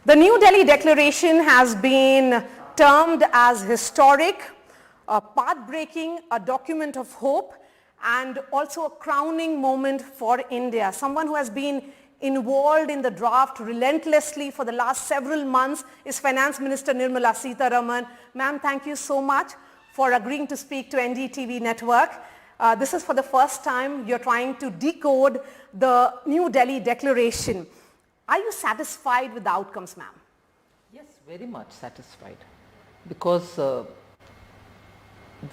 The New Delhi Declaration has been termed as historic, path-breaking, a document of hope, and also a crowning moment for India. Someone who has been involved in the draft relentlessly for the last several months is Finance Minister Nirmala Sitharaman. Ma'am, thank you so much for agreeing to speak to NDTV network. This is for the first time you're trying to decode the New Delhi Declaration. Are you satisfied with the outcomes, ma'am? Yes, very much satisfied, because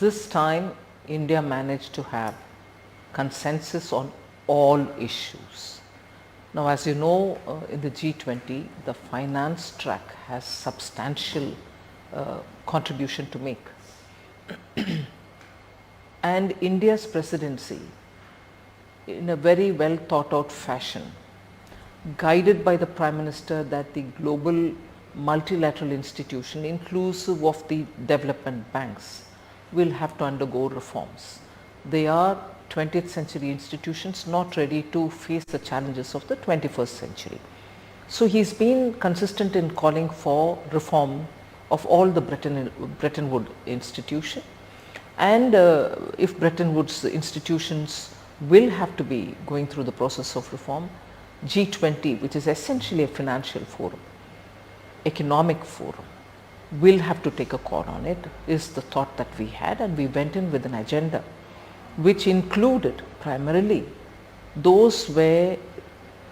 this time India managed to have consensus on all issues. Now, as you know, in the G20, the finance track has substantial contribution to make. And India's presidency, in a very well thought out fashion, guided by the Prime Minister that the global multilateral institution, inclusive of the development banks, will have to undergo reforms. They are 20th century institutions not ready to face the challenges of the 21st century. So he's been consistent in calling for reform of all the Bretton Woods institution, and if Bretton Woods institutions will have to be going through the process of reform, G20, which is essentially a financial forum, economic forum, will have to take a call on it, is the thought that we had, and we went in with an agenda which included primarily those where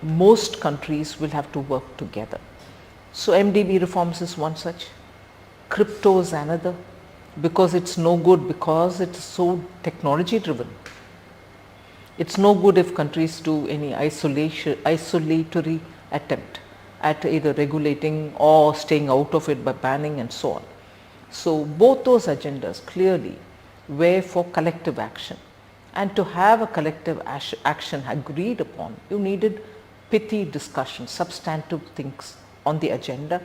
most countries will have to work together. So MDB reforms is one such, crypto is another, because it's no good because it's so technology driven. It's no good if countries do any isolatory attempt at either regulating or staying out of it by banning and so on. So both those agendas clearly were for collective action, and to have a collective action agreed upon, you needed pithy discussion, substantive things on the agenda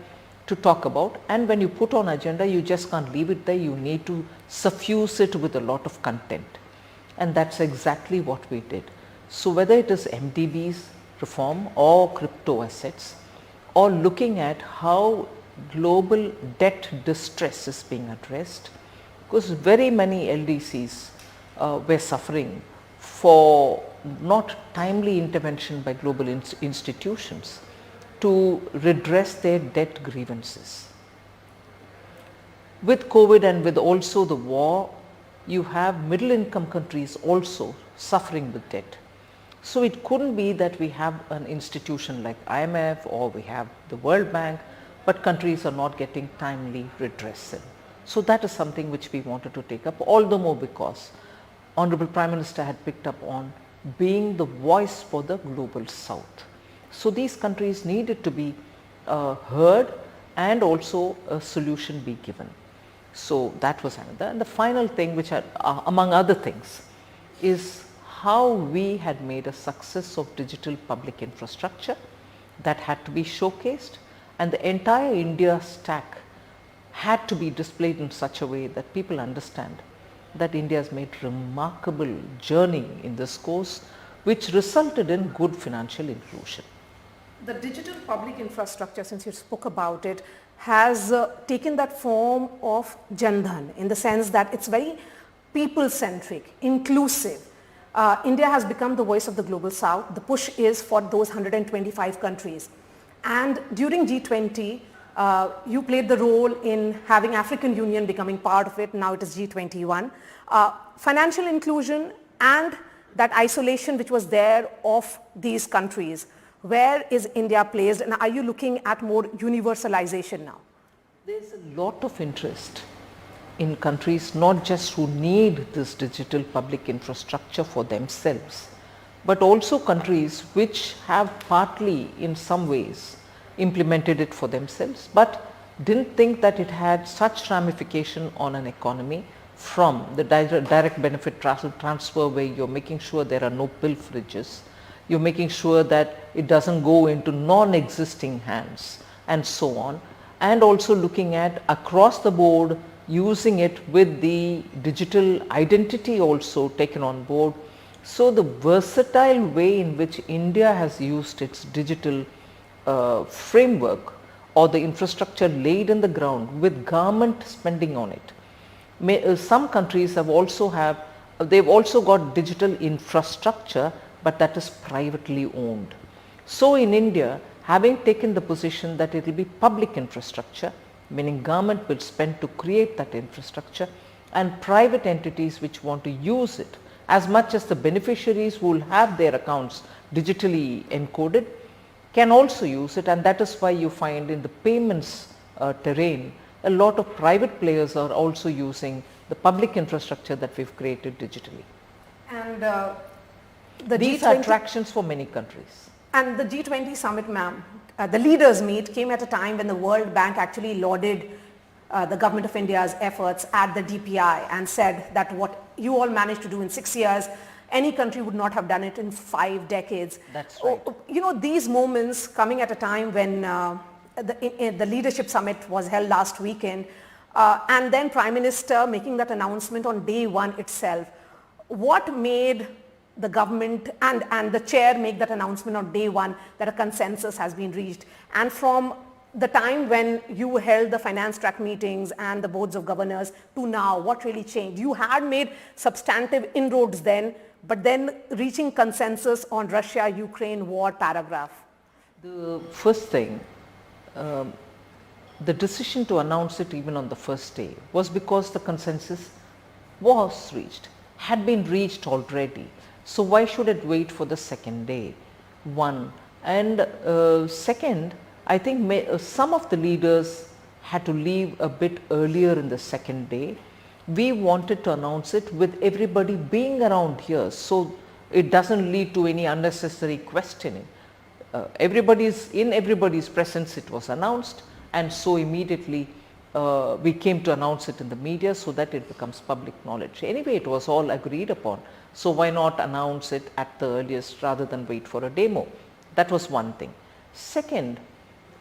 to talk about, and when you put on agenda you just can't leave it there, you need to suffuse it with a lot of content. And that's exactly what we did. So whether it is MDB's reform or crypto assets, or looking at how global debt distress is being addressed, because very many LDCs were suffering for not timely intervention by global institutions to redress their debt grievances. With COVID and with also the war, you have middle income countries also suffering with debt. So it couldn't be that we have an institution like IMF or we have the World Bank, but countries are not getting timely redressal. So that is something which we wanted to take up, all the more because Honorable Prime Minister had picked up on being the voice for the global South. So these countries needed to be heard and also a solution be given. So that was another. And the final thing, which are among other things, is how we had made a success of digital public infrastructure that had to be showcased, and the entire India stack had to be displayed in such a way that people understand that India has made remarkable journey in this course, which resulted in good financial inclusion. The digital public infrastructure, since you spoke about it, has taken that form of Jan Dhan, in the sense that it's very people-centric, inclusive. India has become the voice of the global South. The push is for those 125 countries. And during G20, you played the role in having African Union becoming part of it. Now it is G21. Financial inclusion and that isolation which was there of these countries. Where is India placed, and are you looking at more universalization now? There's a lot of interest in countries not just who need this digital public infrastructure for themselves, but also countries which have partly in some ways implemented it for themselves, but didn't think that it had such ramification on an economy, from the direct benefit transfer, where you're making sure there are no pilferages, you're making sure that it doesn't go into non-existing hands and so on, and also looking at across the board using it with the digital identity also taken on board. So the versatile way in which India has used its digital framework or the infrastructure laid in the ground with government spending on it. Some countries they've also got digital infrastructure, but that is privately owned. So in India, having taken the position that it will be public infrastructure, meaning government will spend to create that infrastructure, and private entities which want to use it, as much as the beneficiaries who will have their accounts digitally encoded can also use it, and that is why you find in the payments terrain a lot of private players are also using the public infrastructure that we've created digitally. And these are attractions for many countries. And the G20 summit, ma'am, the leaders meet came at a time when the World Bank actually lauded the government of India's efforts at the DPI and said that what you all managed to do in 6 years, any country would not have done it in 5 decades. That's right. You know, these moments coming at a time when the leadership summit was held last weekend, and then Prime Minister making that announcement on day one itself. What made the government and the chair make that announcement on day one that a consensus has been reached? And from the time when you held the finance track meetings and the boards of governors to now, what really changed? You had made substantive inroads then, but then reaching consensus on Russia-Ukraine war paragraph. The first thing, the decision to announce it even on the first day was because the consensus was reached, had been reached already. So why should it wait for the second day? One. And second, I think some of the leaders had to leave a bit earlier in the second day. We wanted to announce it with everybody being around here, so it doesn't lead to any unnecessary questioning. In everybody's presence it was announced, and so immediately we came to announce it in the media so that it becomes public knowledge. Anyway, it was all agreed upon, so why not announce it at the earliest rather than wait for a demo? That was one thing. Second,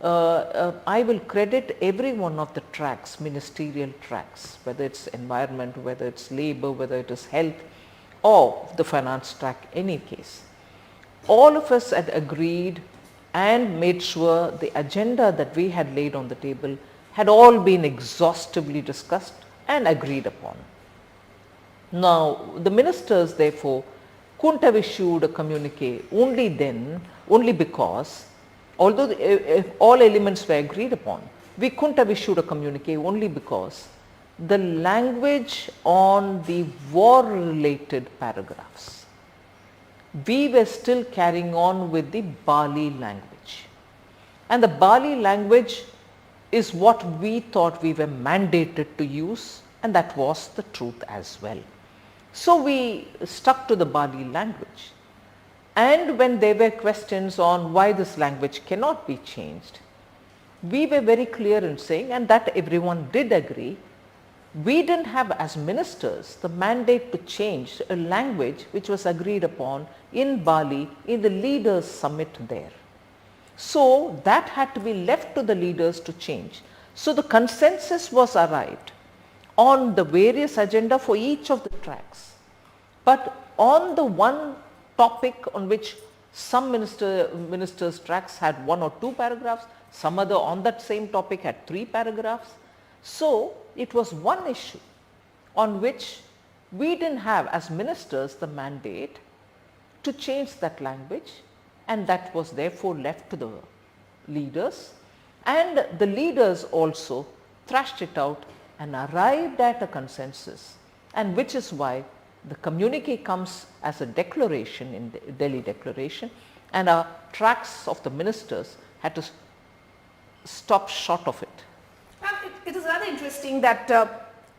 I will credit every one of the tracks, ministerial tracks, whether it's environment, whether it's labor, whether it is health, or the finance track, any case. All of us had agreed and made sure the agenda that we had laid on the table had all been exhaustively discussed and agreed upon. Now, the ministers therefore couldn't have issued a communique only because, although all elements were agreed upon, we couldn't have issued a communique only because the language on the war related paragraphs, we were still carrying on with the Bali language, and the Bali language is what we thought we were mandated to use, and that was the truth as well. So we stuck to the Bali language, and when there were questions on why this language cannot be changed, we were very clear in saying, and that everyone did agree, we didn't have as ministers the mandate to change a language which was agreed upon in Bali in the leaders summit there. So that had to be left to the leaders to change. So the consensus was arrived on the various agenda for each of the tracks, but on the one topic on which some ministers' tracks had 1 or 2 paragraphs, some other on that same topic had 3 paragraphs. So it was one issue on which we didn't have as ministers the mandate to change that language, and that was therefore left to the leaders, and the leaders also thrashed it out and arrived at a consensus, and which is why the communique comes as a declaration in the Delhi Declaration, and our tracks of the ministers had to stop short of it. It is rather interesting that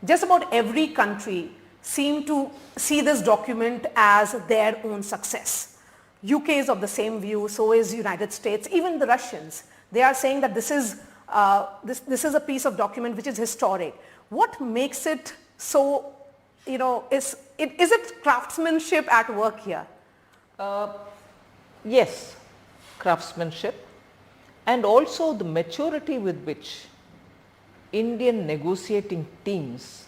just about every country seemed to see this document as their own success. UK is of the same view, so is United States, even the Russians. They are saying that this is a piece of document which is historic. What makes it so, is it craftsmanship at work here? Yes, craftsmanship, and also the maturity with which Indian negotiating teams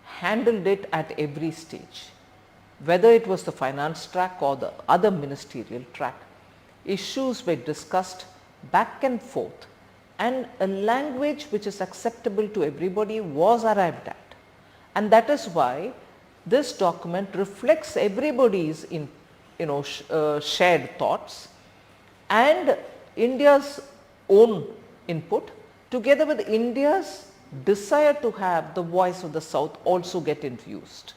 handled it at every stage, whether it was the finance track or the other ministerial track. Issues were discussed back and forth and a language which is acceptable to everybody was arrived at. And that is why this document reflects everybody's shared thoughts and India's own input together with India's desire to have the voice of the South also get infused.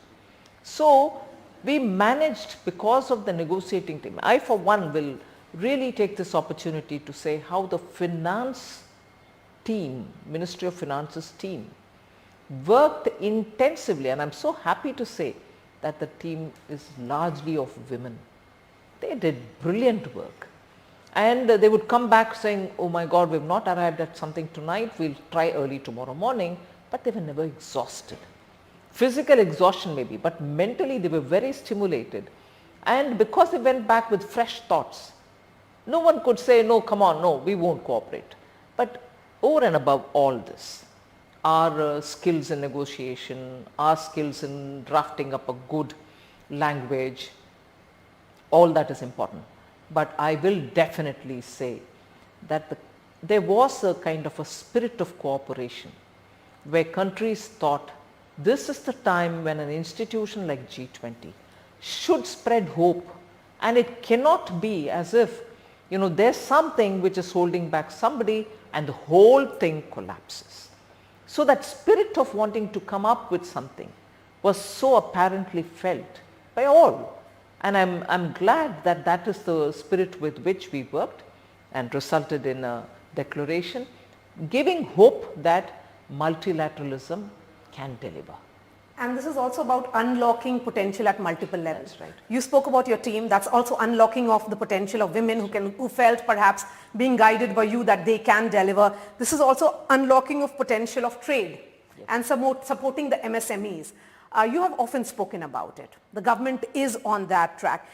So we managed, because of the negotiating team, I for one will really take this opportunity to say how the finance team, Ministry of Finance's team, worked intensively, and I am so happy to say that the team is largely of women. They did brilliant work. And they would come back saying, oh my God, we have not arrived at something tonight, we will try early tomorrow morning, but they were never exhausted. Physical exhaustion maybe, but mentally they were very stimulated. And because they went back with fresh thoughts, no one could say, no, come on, no, we won't cooperate. But over and above all this, our skills in negotiation, our skills in drafting up a good language, all that is important. But I will definitely say that there was a kind of a spirit of cooperation where countries thought this is the time when an institution like G20 should spread hope, and it cannot be as if there's something which is holding back somebody and the whole thing collapses. So that spirit of wanting to come up with something was so apparently felt by all. And I'm glad that that is the spirit with which we worked and resulted in a declaration giving hope that multilateralism can deliver. And this is also about unlocking potential at multiple levels. That's right. You spoke about your team. That's also unlocking of the potential of women who felt perhaps being guided by you that they can deliver. This is also unlocking of potential of trade, yes, and supporting the MSMEs. You have often spoken about it. The government is on that track.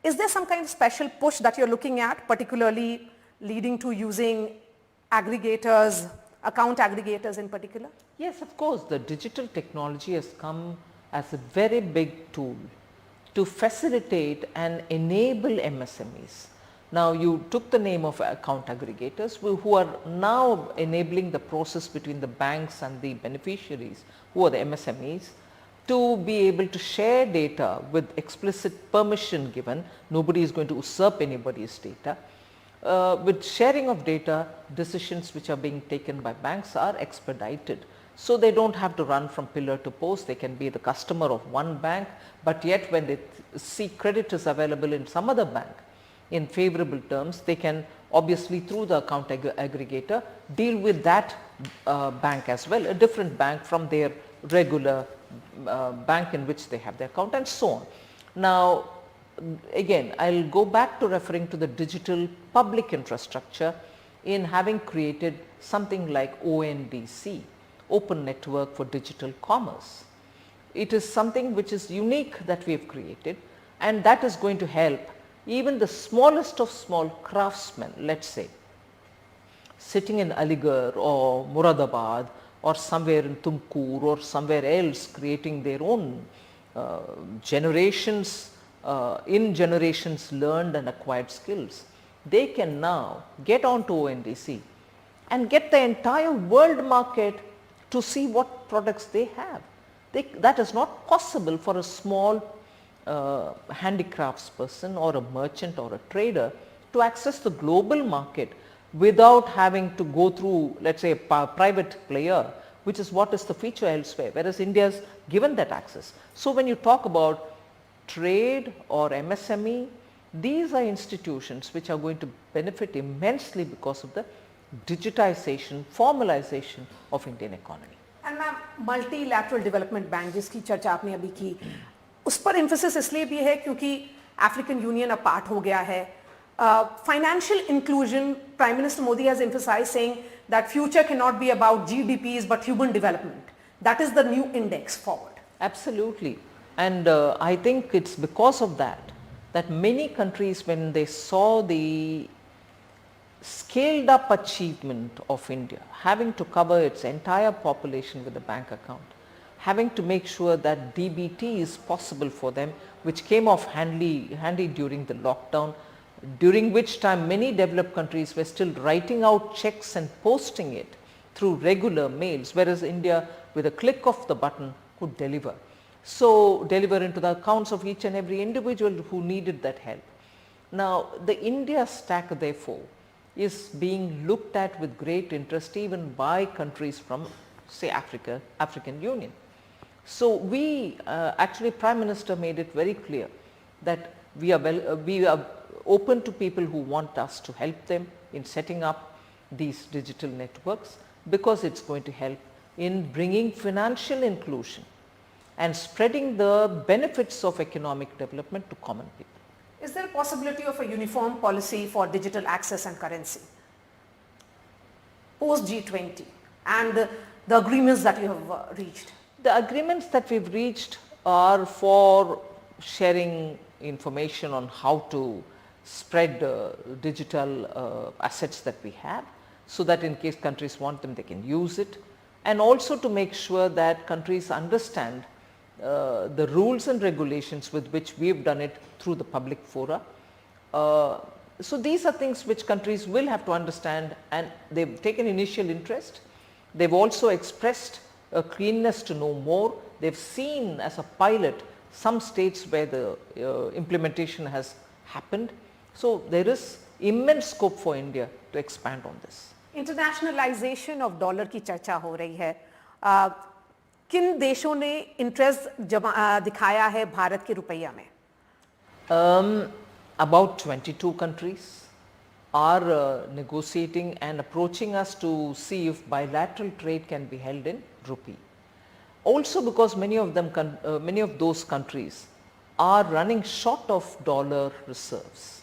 Is there some kind of special push that you're looking at, particularly leading to using aggregators, account aggregators in particular? Yes, of course. The digital technology has come as a very big tool to facilitate and enable MSMEs. Now, you took the name of account aggregators who are now enabling the process between the banks and the beneficiaries, who are the MSMEs, to be able to share data with explicit permission given. Nobody is going to usurp anybody's data. With sharing of data, decisions which are being taken by banks are expedited. So they don't have to run from pillar to post. They can be the customer of one bank, but yet when they see credit is available in some other bank in favorable terms, they can obviously through the account aggregator deal with that bank as well, a different bank from their regular bank in which they have their account, and so on. Now, again, I will go back to referring to the digital public infrastructure in having created something like ONDC, Open Network for Digital Commerce. It is something which is unique that we have created, and that is going to help even the smallest of small craftsmen, let's say, sitting in Aligarh or Moradabad or somewhere in Tumkur or somewhere else, creating their own generations learned and acquired skills. They can now get onto ONDC and get the entire world market to see what products they have. That is not possible for a small handicrafts person or a merchant or a trader to access the global market without having to go through, let's say, a private player, which is what is the feature elsewhere, whereas India has given that access. So when you talk about trade or MSME, these are institutions which are going to benefit immensely because of the digitization, formalization of Indian economy. And ma'am, multilateral development bank जिसकी चर्चा आपने अभी की, उस पर emphasis इसलिए भी है क्योंकि African Union अब part हो गया है. Financial inclusion, Prime Minister Modi has emphasized saying that future cannot be about GDPs but human development. That is the new index forward. Absolutely. And I think it's because of that many countries, when they saw the scaled up achievement of India, having to cover its entire population with a bank account, having to make sure that DBT is possible for them, which came off handy during the lockdown, during which time many developed countries were still writing out checks and posting it through regular mails, whereas India with a click of the button could deliver. So, deliver into the accounts of each and every individual who needed that help. Now, the India stack therefore is being looked at with great interest even by countries from say African Union. So, we actually Prime Minister made it very clear that we are open to people who want us to help them in setting up these digital networks, because it's going to help in bringing financial inclusion and spreading the benefits of economic development to common people. Is there a possibility of a uniform policy for digital access and currency post G20 and the agreements that you have reached? The agreements that we've reached are for sharing information on how to spread digital assets that we have, so that in case countries want them, they can use it, and also to make sure that countries understand the rules and regulations with which we have done it through the public fora. So, these are things which countries will have to understand, and they have taken initial interest. They have also expressed a keenness to know more. They have seen as a pilot some states where the implementation has happened. So, there is immense scope for India to expand on this. Internationalisation of dollar की चर्चा हो रही है, किन देशों ने interest दिखाया है भारत के रुपया में? About 22 countries are negotiating and approaching us to see if bilateral trade can be held in rupee. Also because many of those countries are running short of dollar reserves,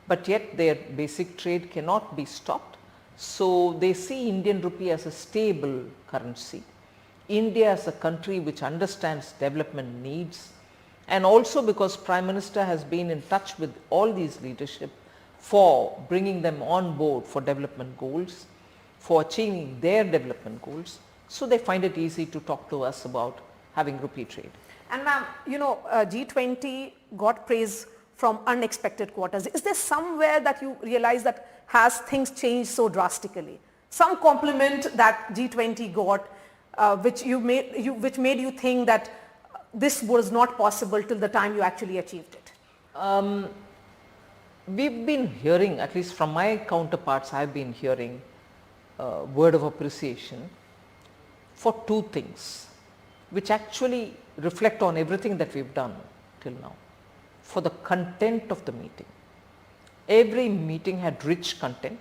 but yet their basic trade cannot be stopped. So, they see Indian rupee as a stable currency, India as a country which understands development needs, and also because Prime Minister has been in touch with all these leadership for bringing them on board for development goals, for achieving their development goals. So, they find it easy to talk to us about having rupee trade. And ma'am, you know, G20 got praise from unexpected quarters. Is there somewhere that you realize that has things changed so drastically? Some compliment that G20 got, which made you think that this was not possible till the time you actually achieved it? We've been hearing, at least from my counterparts, I've been hearing word of appreciation for two things, which actually reflect on everything that we've done till now. For the content of the meeting. Every meeting had rich content,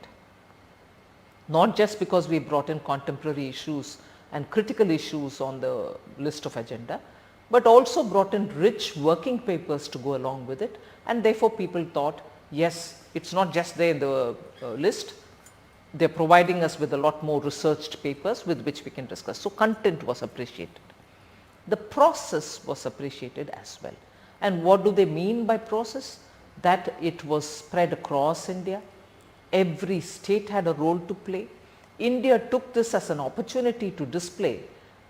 not just because we brought in contemporary issues and critical issues on the list of agenda, but also brought in rich working papers to go along with it, and therefore people thought, yes, it's not just there in the list, they are providing us with a lot more researched papers with which we can discuss. So, content was appreciated. The process was appreciated as well. And what do they mean by process? That it was spread across India. Every state had a role to play. India took this as an opportunity to display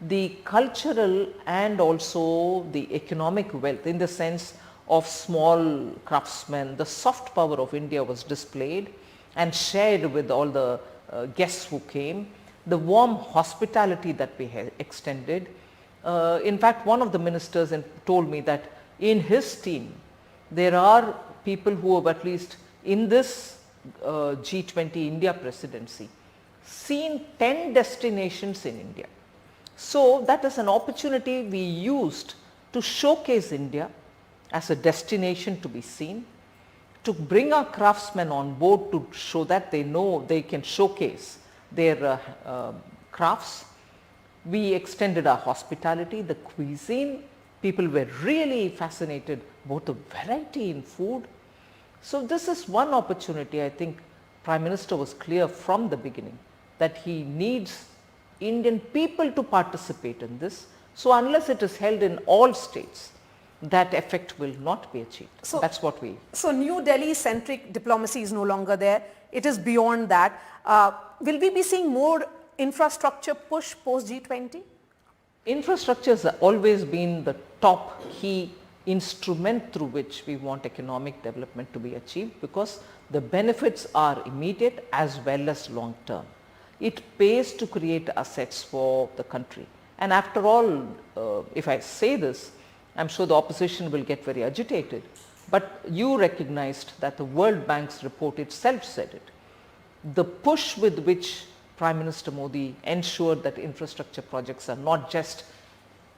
the cultural and also the economic wealth, in the sense of small craftsmen. The soft power of India was displayed and shared with all the guests who came. The warm hospitality that we had extended. In fact, one of the ministers told me that in his team, there are people who have, at least in this G20 India presidency, seen 10 destinations in India. So, that is an opportunity we used to showcase India as a destination to be seen, to bring our craftsmen on board to show that they know they can showcase their crafts. We extended our hospitality, the cuisine. People were really fascinated about the variety in food. So, this is one opportunity. I think Prime Minister was clear from the beginning that he needs Indian people to participate in this. So, unless it is held in all states, that effect will not be achieved. So, that's what we... So, New Delhi centric diplomacy is no longer there. It is beyond that. Will we be seeing more infrastructure push post G20? Infrastructure has always been the top key instrument through which we want economic development to be achieved, because the benefits are immediate as well as long term. It pays to create assets for the country. And after all, if I say this, I am sure the opposition will get very agitated, but you recognized that the World Bank's report itself said it. The push with which Prime Minister Modi ensured that infrastructure projects are not just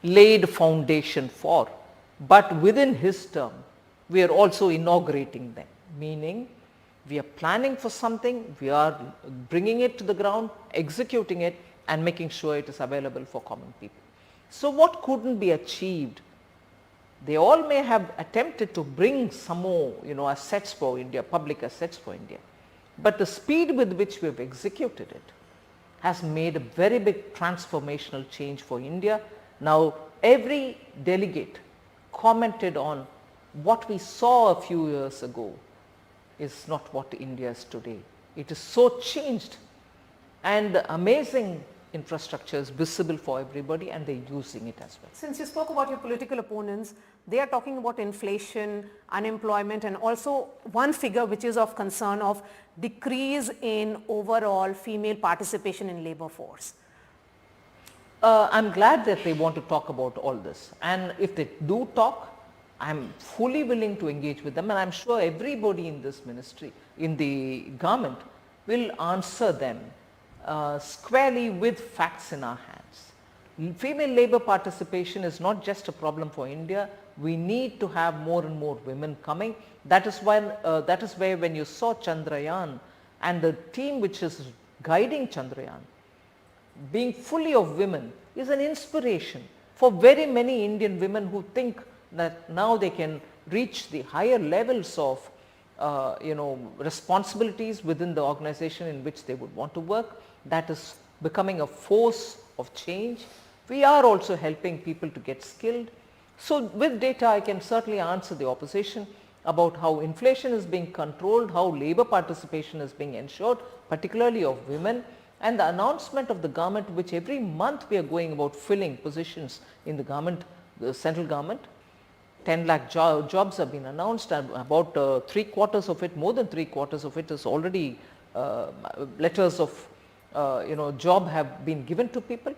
laid foundation for, but within his term, we are also inaugurating them, meaning we are planning for something, we are bringing it to the ground, executing it, and making sure it is available for common people. So what couldn't be achieved? They all may have attempted to bring some more, assets for India, public assets for India. But the speed with which we have executed it has made a very big transformational change for India. Now, every delegate commented on what we saw a few years ago is not what India is today. It is so changed, and the amazing infrastructure is visible for everybody, and they're using it as well. Since you spoke about your political opponents, they are talking about inflation, unemployment, and also one figure which is of concern of decrease in overall female participation in labor force. I'm glad that they want to talk about all this, and if they do talk, I'm fully willing to engage with them, and I'm sure everybody in this ministry, in the government, will answer them squarely with facts in our hands. Female labor participation is not just a problem for India. We need to have more and more women coming. That is why when you saw Chandrayaan and the team which is guiding Chandrayaan being fully of women is an inspiration for very many Indian women who think that now they can reach the higher levels of responsibilities within the organization in which they would want to work. That is becoming a force of change. We are also helping people to get skilled. So with data, I can certainly answer the opposition about how inflation is being controlled, how labor participation is being ensured, particularly of women, and the announcement of the government, which every month we are going about filling positions in the government, the central government. 10 lakh jobs have been announced, and about 3/4 of it, more than 3/4 of it is already letters of job have been given to people.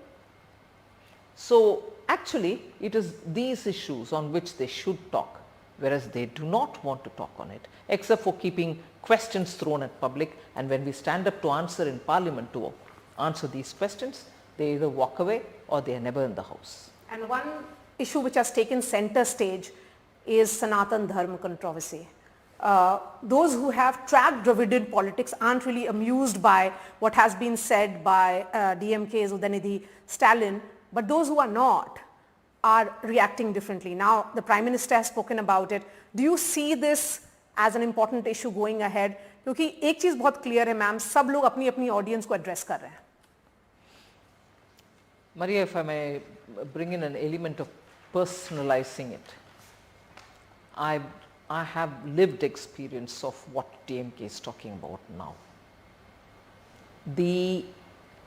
So actually it is these issues on which they should talk, whereas they do not want to talk on it, except for keeping questions thrown at public, and when we stand up to answer in parliament to answer these questions, they either walk away or they are never in the house. And one issue which has taken center stage is Sanatan Dharma controversy. Those who have tracked Dravidian politics aren't really amused by what has been said by DMK's Udanidhi Stalin, but those who are not are reacting differently. Now, the Prime Minister has spoken about it. Do you see this as an important issue going ahead? क्योंकि एक चीज बहुत clear है ma'am, सब लोग अपनी अपनी audience को एड्रेस कर रहे हैं. Maria, if I may bring in an element of personalizing it, I have lived experience of what DMK is talking about now. The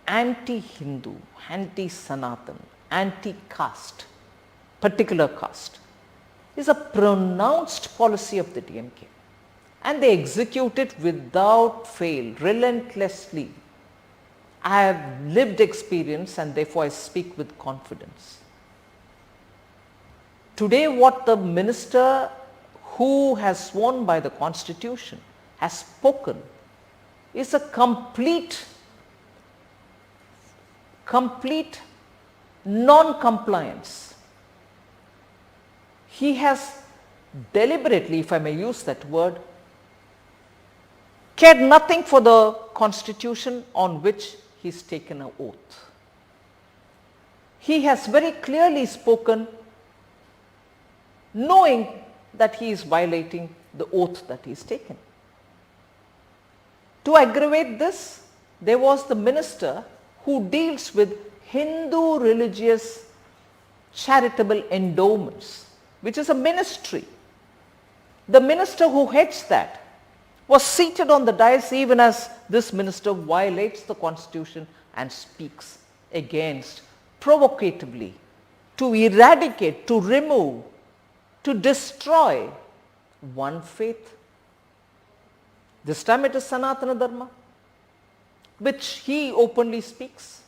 anti-Hindu, anti-Sanatan, anti-caste, particular caste, is a pronounced policy of the DMK, and they execute it without fail, relentlessly. I have lived experience, and therefore I speak with confidence. Today what the minister who has sworn by the constitution has spoken is a complete non-compliance. He has deliberately, if I may use that word, cared nothing for the constitution on which he has taken an oath. He has very clearly spoken knowing that he is violating the oath that he has taken. To aggravate this, there was the minister who deals with Hindu religious charitable endowments, which is a ministry. The minister who heads that was seated on the dais even as this minister violates the constitution and speaks against, provocatively, to eradicate, to remove to destroy one faith. This time it is Sanatana Dharma, which he openly speaks.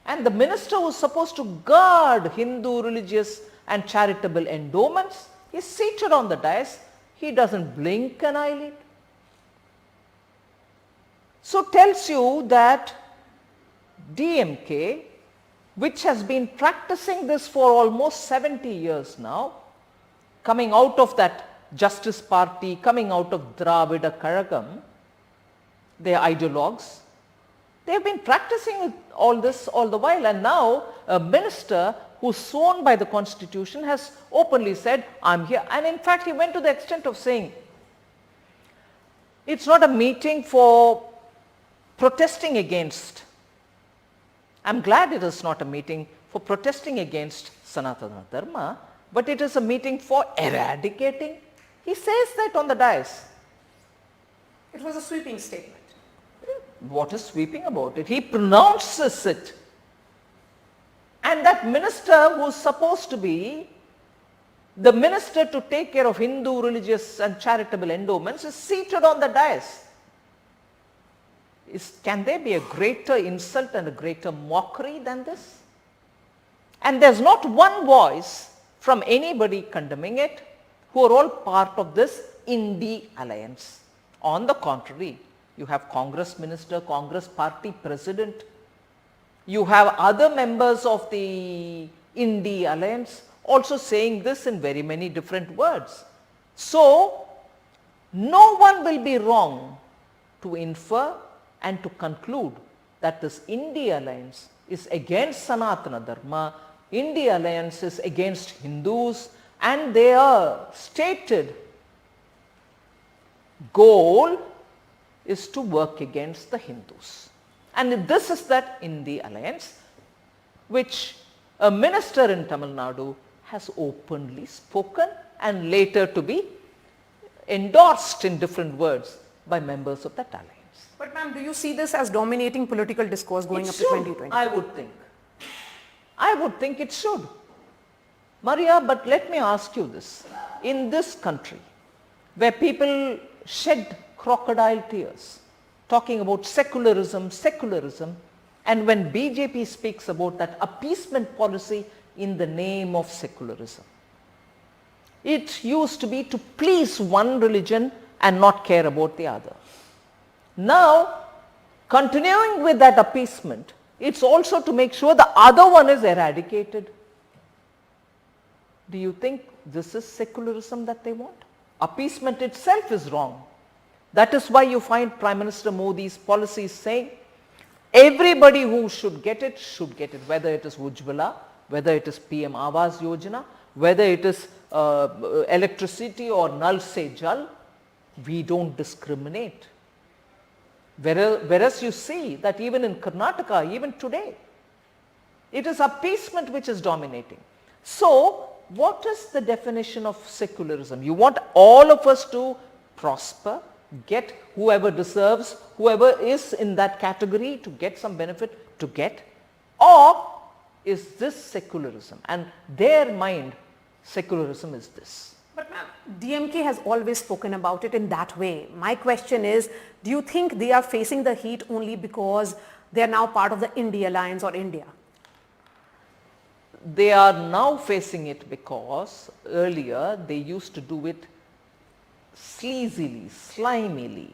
And the minister who is supposed to guard Hindu religious and charitable endowments is seated on the dais. He doesn't blink an eyelid. So tells you that DMK, which has been practicing this for almost 70 years now, coming out of that Justice Party, coming out of Dravida Kazhagam, their ideologues, they have been practicing all this all the while, and now a minister who is sworn by the constitution has openly said, I am here. And in fact, he went to the extent of saying, it's not a meeting for protesting against. I am glad it is not a meeting for protesting against Sanatana Dharma, but it is a meeting for eradicating. He says that on the dais. It was a sweeping statement. What is sweeping about it? He pronounces it. And that minister who is supposed to be the minister to take care of Hindu religious and charitable endowments is seated on the dais. Can there be a greater insult and a greater mockery than this? And there's not one voice from anybody condemning it, who are all part of this I.N.D.I.A alliance. On the contrary, you have Congress minister, Congress party president, you have other members of the I.N.D.I.A alliance also saying this in very many different words. So, no one will be wrong to infer and to conclude that this I.N.D.I.A alliance is against Sanatana Dharma, I.N.D.I.A alliance is against Hindus, and their stated goal is to work against the Hindus. And this is that I.N.D.I.A alliance which a minister in Tamil Nadu has openly spoken and later to be endorsed in different words by members of that alliance. But ma'am, do you see this as dominating political discourse going up to should, 2020? I would think. I would think it should. Maria, but let me ask you this. In this country, where people shed crocodile tears, talking about secularism, and when BJP speaks about that appeasement policy in the name of secularism, it used to be to please one religion and not care about the other. Now, continuing with that appeasement, it's also to make sure the other one is eradicated. Do you think this is secularism that they want? Appeasement itself is wrong. That is why you find Prime Minister Modi's policies saying everybody who should get it, whether it is Ujjwala, whether it is PM Awas Yojana, whether it is electricity or Nal Se Jal, we don't discriminate. Whereas you see that even in Karnataka, even today, it is appeasement which is dominating. So, what is the definition of secularism? You want all of us to prosper, get whoever deserves, whoever is in that category to get some benefit to get, or is this secularism? And their mind, secularism is this. But ma'am, DMK has always spoken about it in that way. My question is, do you think they are facing the heat only because they are now part of the I.N.D.I.A alliance or India? They are now facing it because earlier they used to do it sleazily, slimily.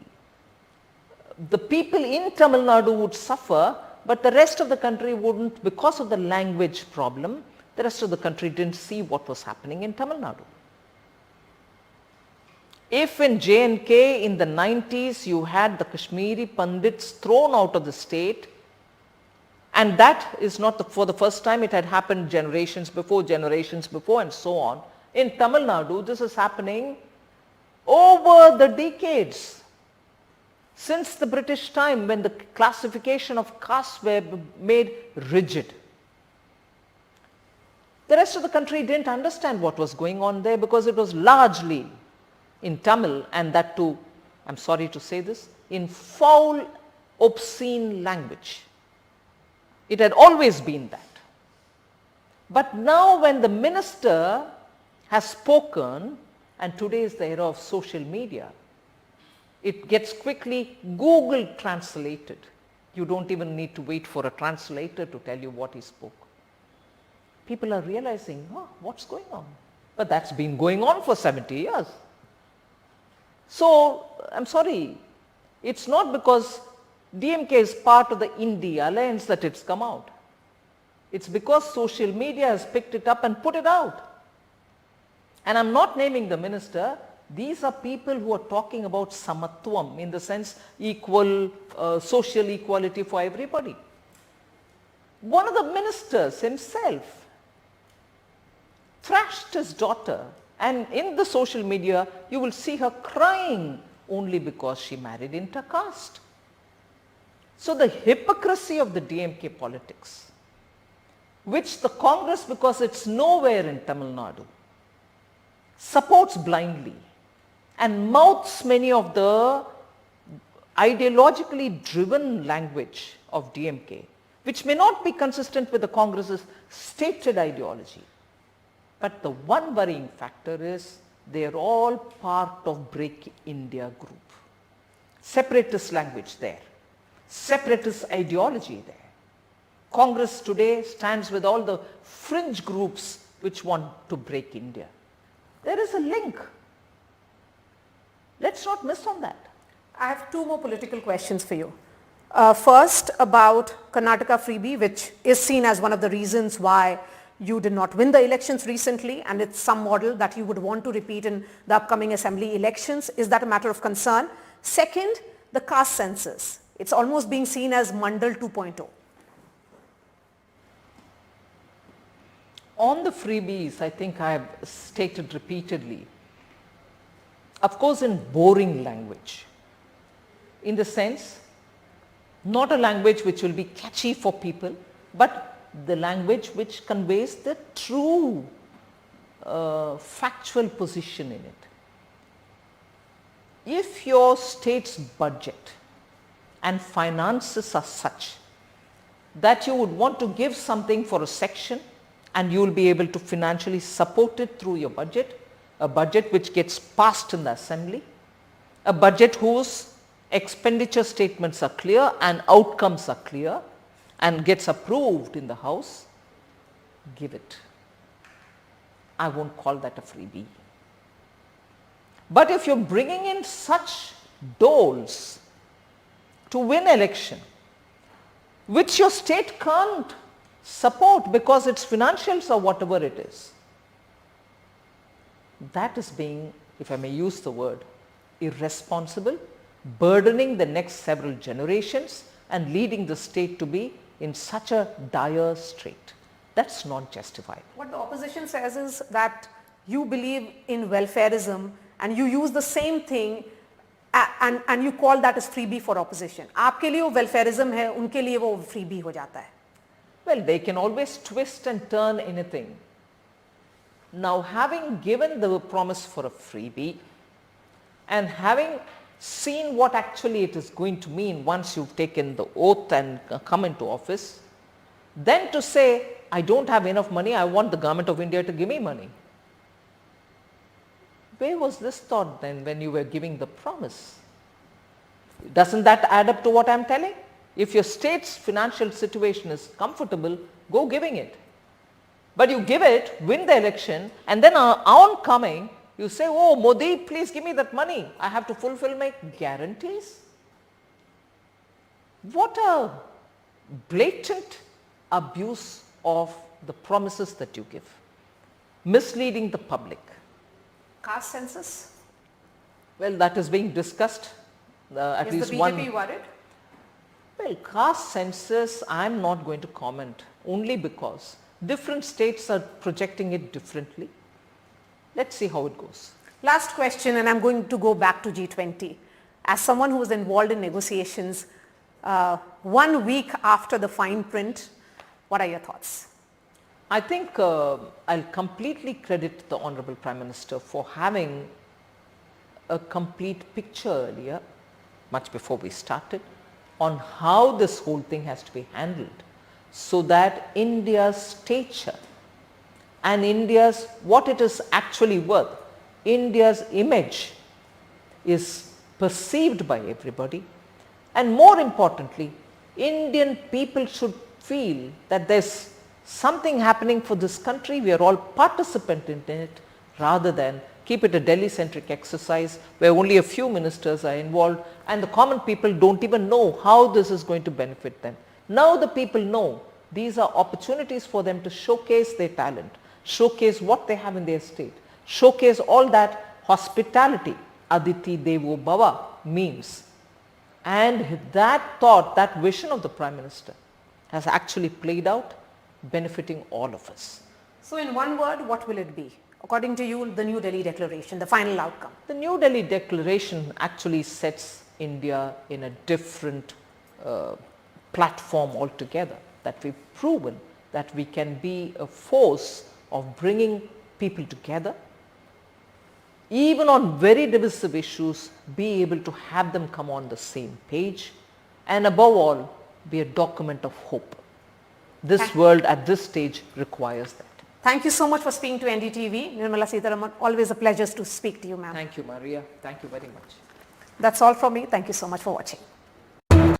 The people in Tamil Nadu would suffer, but the rest of the country wouldn't, because of the language problem. The rest of the country didn't see what was happening in Tamil Nadu. If in J&K in the 90s you had the Kashmiri Pandits thrown out of the state, and that is not for the first time, it had happened generations before and so on. In Tamil Nadu, this is happening over the decades. Since the British time, when the classification of castes were made rigid. The rest of the country didn't understand what was going on there because it was largely in Tamil, and that too, I'm sorry to say this, in foul, obscene language. It had always been that. But now when the minister has spoken, and today is the era of social media. It gets quickly Google translated. You don't even need to wait for a translator to tell you what he spoke. People are realizing, oh, what's going on? But that's been going on for 70 years. So, I'm sorry, it's not because DMK is part of the I.N.D.I.A alliance that it's come out. It's because social media has picked it up and put it out. And I'm not naming the minister. These are people who are talking about samatvam, in the sense equal, social equality for everybody. One of the ministers himself thrashed his daughter, and in the social media you will see her crying only because she married intercaste. So the hypocrisy of the DMK politics, which the Congress, because it's nowhere in Tamil Nadu, supports blindly and mouths many of the ideologically driven language of DMK, which may not be consistent with the Congress's stated ideology. But the one worrying factor is they are all part of Break India group. Separatist language there, separatist ideology there. Congress today stands with all the fringe groups which want to break India. There is a link. Let's not miss on that. I have two more political questions for you. First, about Karnataka freebie, which is seen as one of the reasons why you did not win the elections recently, and it's some model that you would want to repeat in the upcoming assembly elections. Is that a matter of concern? Second, the caste census. It's almost being seen as Mandal 2.0. On the freebies, I think I have stated repeatedly, of course in boring language, in the sense, not a language which will be catchy for people, but the language which conveys the true factual position in it. If your state's budget and finances are such that you would want to give something for a section and you will be able to financially support it through your budget, a budget which gets passed in the assembly, a budget whose expenditure statements are clear and outcomes are clear and gets approved in the house, give it. I won't call that a freebie. But if you're bringing in such doles to win election, which your state can't support because its financials or whatever it is, that is being, if I may use the word, irresponsible, burdening the next several generations and leading the state to be in such a dire strait. That's not justified. What the opposition says is that you believe in welfareism and you use the same thing and you call that as freebie for opposition. आपके लिए वो welfareism है, उनके लिए वो freebie हो जाता है. Well, they can always twist and turn anything. Now, having given the promise for a freebie and having seen what actually it is going to mean once you've taken the oath and come into office, then to say, I don't have enough money, I want the government of India to give me money. Where was this thought then when you were giving the promise? Doesn't that add up to what I'm telling? If your state's financial situation is comfortable, go giving it. But you give it, win the election, and then on coming, you say, oh Modi, please give me that money. I have to fulfill my guarantees. What a blatant abuse of the promises that you give. Misleading the public. Caste census? Well, that is being discussed. At Is least the one. BJP worried? Well, caste census, I am not going to comment, only because different states are projecting it differently. Let's see how it goes. Last question, and I'm going to go back to G20. As someone who was involved in negotiations, 1 week after the fine print, what are your thoughts? I think I'll completely credit the Honorable Prime Minister for having a complete picture earlier, much before we started, on how this whole thing has to be handled so that India's stature and India's, what it is actually worth. India's image is perceived by everybody, and more importantly, Indian people should feel that there's something happening for this country, we are all participant in it, rather than keep it a Delhi-centric exercise where only a few ministers are involved and the common people don't even know how this is going to benefit them. Now the people know these are opportunities for them to showcase their talent, showcase what they have in their state, showcase all that hospitality, Aditi Devo Bhava, means. And that thought, that vision of the Prime Minister has actually played out, benefiting all of us. So in one word, what will it be? According to you, the New Delhi Declaration, the final outcome. The New Delhi Declaration actually sets India in a different platform altogether, that we've proven that we can be a force of bringing people together, even on very divisive issues, be able to have them come on the same page, and above all, be a document of hope. This world at this stage requires that. Thank you so much for speaking to NDTV. Nirmala Sitharaman, always a pleasure to speak to you, ma'am. Thank you, Maria. Thank you very much. That's all from me. Thank you so much for watching.